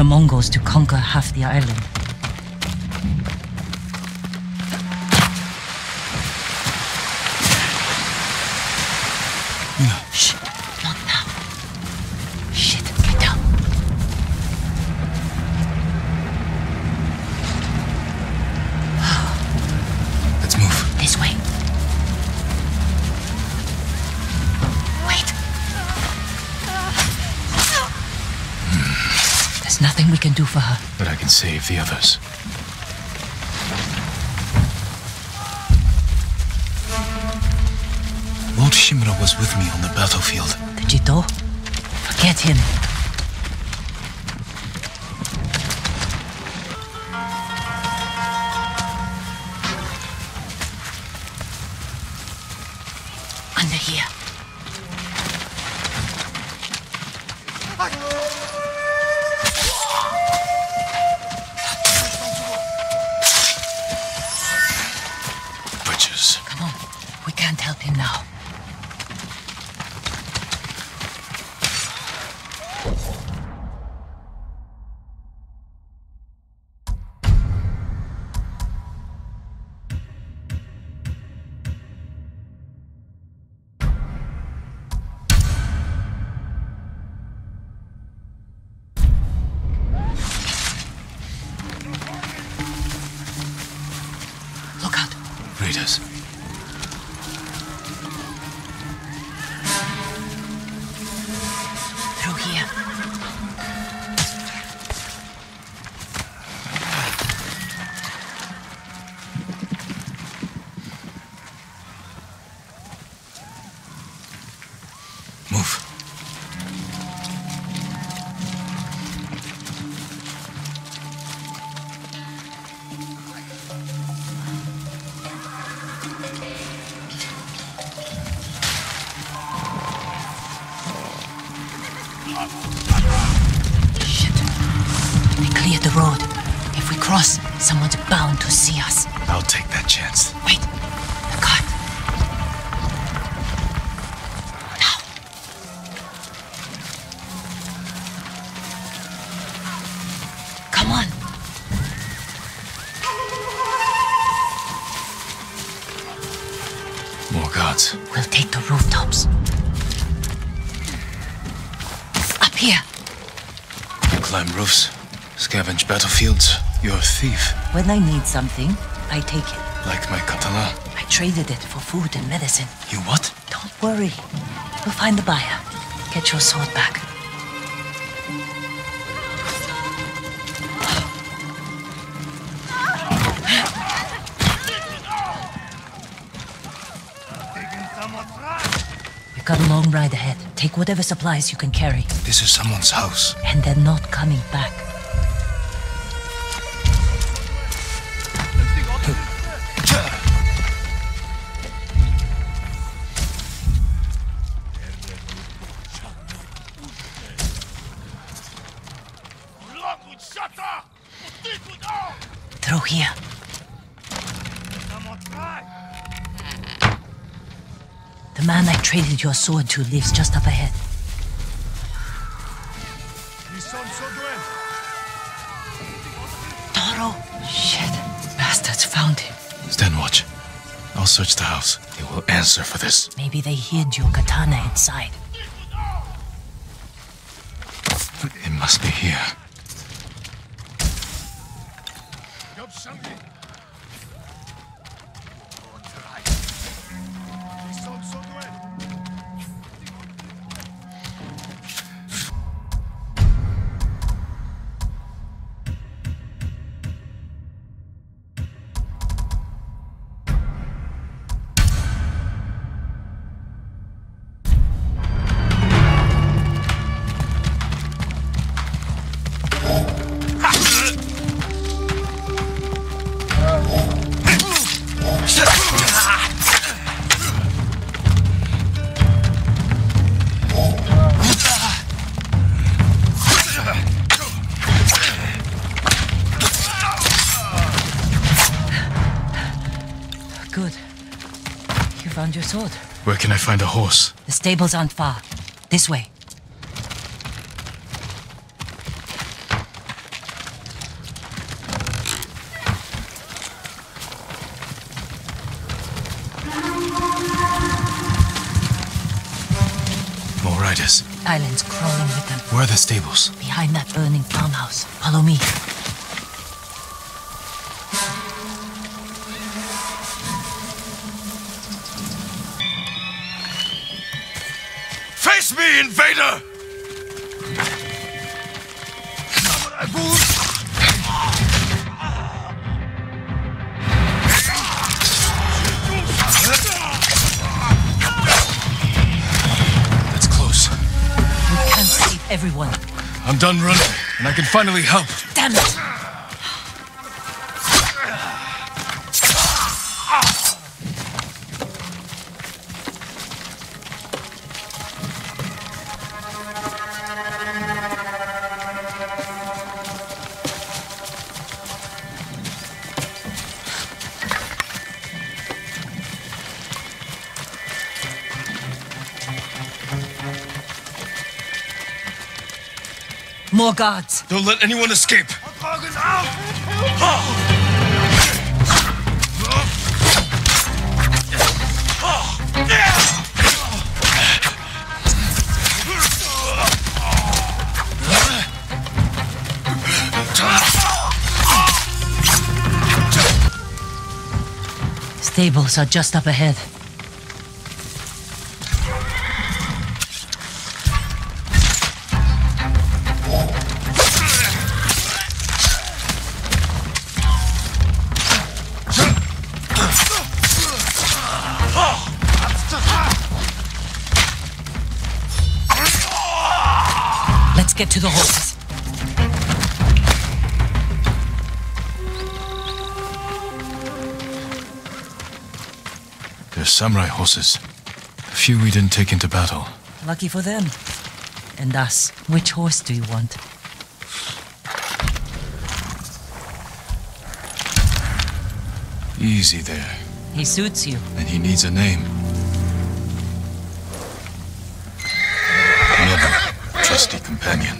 the Mongols to conquer half the island. Shh, not now. Shit, get down. Let's move. This way. Wait. There's nothing we can do for her. But I can save the others. Lord Shimura was with me on the battlefield. The Jito? Forget him. Under here. Witches. Come on, we can't help him now. Look out. Raiders. Through here. Move. Shit. We cleared the road. If we cross, someone's bound to see us. I'll take that chance. Wait. The cart. Now. Come on. More guards. We'll take the rooftops. Up here. Climb roofs. Scavenge battlefields. You're a thief. When I need something, I take it. Like my katana. I traded it for food and medicine. You what? Don't worry. We'll find the buyer. Get your sword back. We've got a long ride ahead. Take whatever supplies you can carry. This is someone's house. And they're not coming back. Through here. The man I traded your sword to lives just up ahead. Toro! Shit. Bastards found him. Stand watch. I'll search the house. They will answer for this. Maybe they hid your katana inside. It must be here. Good. You found your sword. Where can I find a horse? The stables aren't far. This way. riders? Islands crawling with them. Where are the stables? Behind that burning farmhouse. Follow me. Face me, invader! That's close. We can't save everyone. I'm done running, and I can finally help. Damn it! More guards. Don't let anyone escape. Stables are just up ahead. Let's get to the horses. They're samurai horses. A few we didn't take into battle. Lucky for them. And us. Which horse do you want? Easy there. He suits you. And he needs a name. Never trusty companion.